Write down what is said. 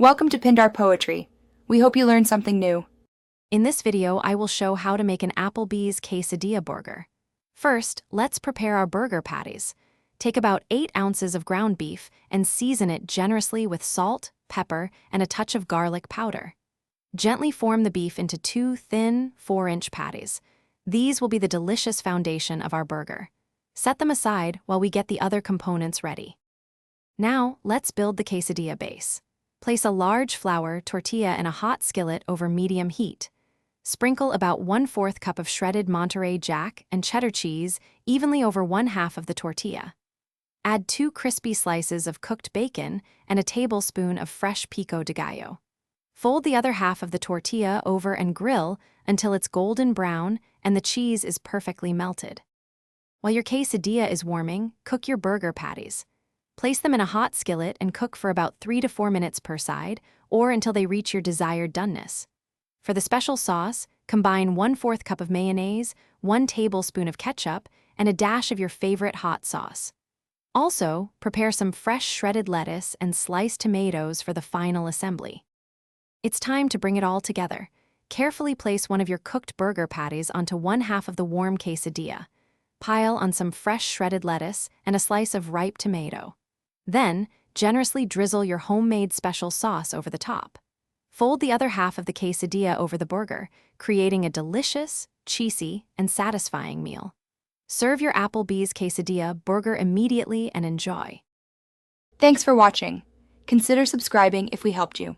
Welcome to Pindar Poetry. We hope you learned something new. In this video, I will show how to make an Applebee's quesadilla burger. First, let's prepare our burger patties. Take about 8 ounces of ground beef and season it generously with salt, pepper, and a touch of garlic powder. Gently form the beef into 2 thin, 4-inch patties. These will be the delicious foundation of our burger. Set them aside while we get the other components ready. Now, let's build the quesadilla base. Place a large flour tortilla in a hot skillet over medium heat. Sprinkle about 1/4 cup of shredded Monterey Jack and cheddar cheese evenly over 1/2 of the tortilla. Add 2 crispy slices of cooked bacon and a tablespoon of fresh pico de gallo. Fold the other half of the tortilla over and grill until it's golden brown and the cheese is perfectly melted. While your quesadilla is warming, cook your burger patties. Place them in a hot skillet and cook for about 3 to 4 minutes per side, or until they reach your desired doneness. For the special sauce, combine 1/4 cup of mayonnaise, 1 tablespoon of ketchup, and a dash of your favorite hot sauce. Also, prepare some fresh shredded lettuce and sliced tomatoes for the final assembly. It's time to bring it all together. Carefully place one of your cooked burger patties onto 1/2 of the warm quesadilla. Pile on some fresh shredded lettuce and a slice of ripe tomato. Then, generously drizzle your homemade special sauce over the top. Fold the other half of the quesadilla over the burger, creating a delicious, cheesy, and satisfying meal. Serve your Applebee's quesadilla burger immediately and enjoy. Thanks for watching. Consider subscribing if we helped you.